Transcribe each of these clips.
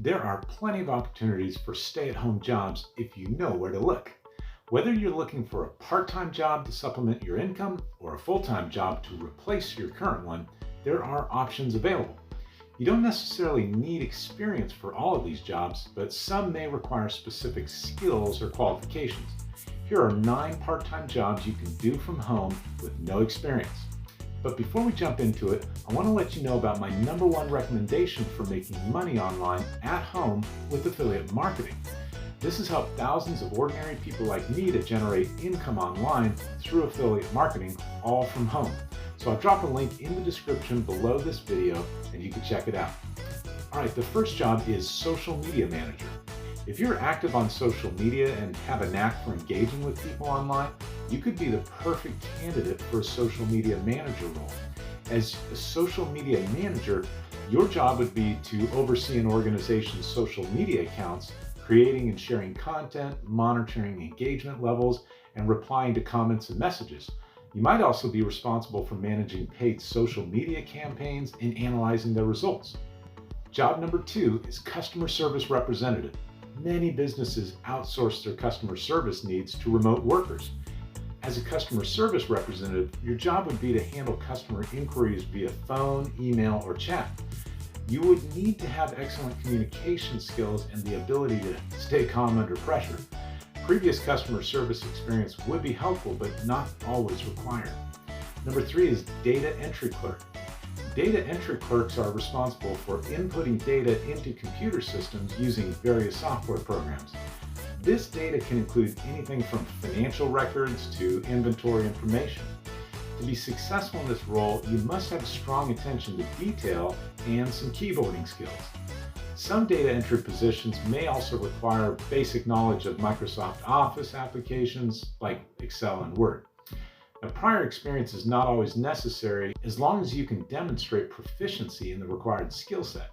There are plenty of opportunities for stay-at-home jobs if you know where to look. Whether you're looking for a part-time job to supplement your income or a full-time job to replace your current one, there are options available. You don't necessarily need experience for all of these jobs, but some may require specific skills or qualifications. Here are 9 part-time jobs you can do from home with no experience. But before we jump into it, I want to let you know about my #1 recommendation for making money online at home with affiliate marketing. This has helped thousands of ordinary people like me to generate income online through affiliate marketing, all from home. So I'll drop a link in the description below this video and you can check it out. All right, the first job is social media manager. If you're active on social media and have a knack for engaging with people online, you could be the perfect candidate for a social media manager role. As a social media manager, your job would be to oversee an organization's social media accounts, creating and sharing content, monitoring engagement levels, and replying to comments and messages. You might also be responsible for managing paid social media campaigns and analyzing their results. Job number 2 is customer service representative. Many businesses outsource their customer service needs to remote workers. As a customer service representative, your job would be to handle customer inquiries via phone, email, or chat. You would need to have excellent communication skills and the ability to stay calm under pressure. Previous customer service experience would be helpful, but not always required. Number 3 is data entry clerk. Data entry clerks are responsible for inputting data into computer systems using various software programs. This data can include anything from financial records to inventory information. To be successful in this role, you must have a strong attention to detail and some keyboarding skills. Some data entry positions may also require basic knowledge of Microsoft Office applications like Excel and Word. Now, prior experience is not always necessary as long as you can demonstrate proficiency in the required skill set.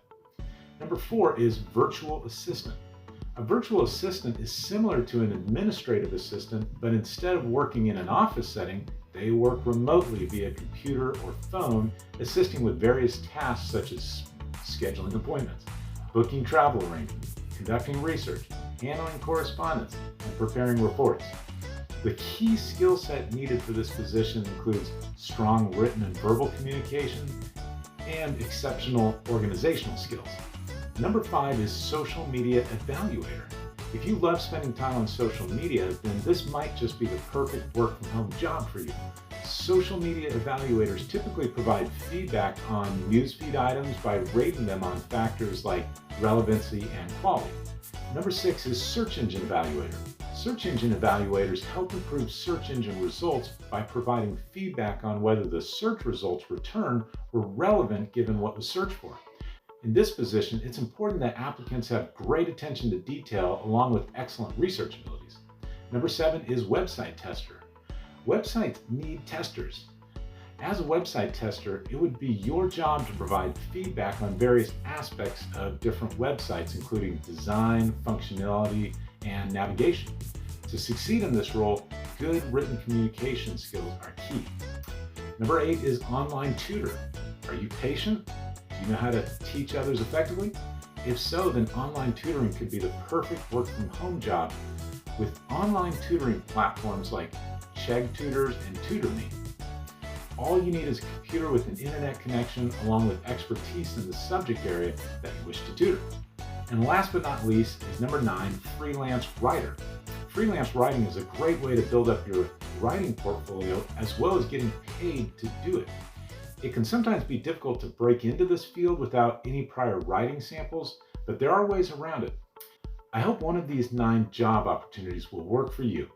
Number 4 is virtual assistant. A virtual assistant is similar to an administrative assistant, but instead of working in an office setting, they work remotely via computer or phone, assisting with various tasks such as scheduling appointments, booking travel arrangements, conducting research, handling correspondence, and preparing reports. The key skill set needed for this position includes strong written and verbal communication and exceptional organizational skills. Number 5 is social media evaluator. If you love spending time on social media, then this might just be the perfect work from home job for you. Social media evaluators typically provide feedback on newsfeed items by rating them on factors like relevancy and quality. Number 6 is search engine evaluator. Search engine evaluators help improve search engine results by providing feedback on whether the search results returned were relevant given what was searched for. In this position, it's important that applicants have great attention to detail along with excellent research abilities. Number 7 is website tester. Websites need testers. As a website tester, it would be your job to provide feedback on various aspects of different websites, including design, functionality, and navigation. To succeed in this role, good written communication skills are key. Number 8 is online tutor. Are you patient? Do you know how to teach others effectively? If so, then online tutoring could be the perfect work from home job with online tutoring platforms like Chegg Tutors and TutorMe. All you need is a computer with an internet connection along with expertise in the subject area that you wish to tutor. And last but not least is number 9, freelance writer. Freelance writing is a great way to build up your writing portfolio as well as getting paid to do it. It can sometimes be difficult to break into this field without any prior writing samples, but there are ways around it. I hope one of these 9 job opportunities will work for you.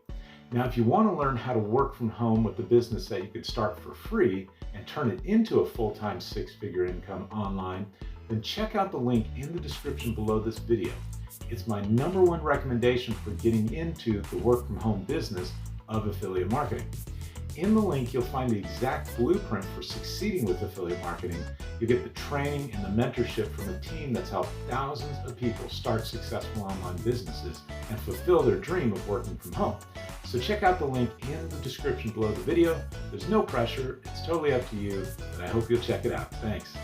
Now, if you want to learn how to work from home with a business that you could start for free and turn it into a full-time 6-figure income online, then check out the link in the description below this video. It's my #1 recommendation for getting into the work from home business of affiliate marketing. In the link, you'll find the exact blueprint for succeeding with affiliate marketing. You get the training and the mentorship from a team that's helped thousands of people start successful online businesses and fulfill their dream of working from home. So check out the link in the description below the video. There's no pressure, it's totally up to you, but I hope you'll check it out. Thanks.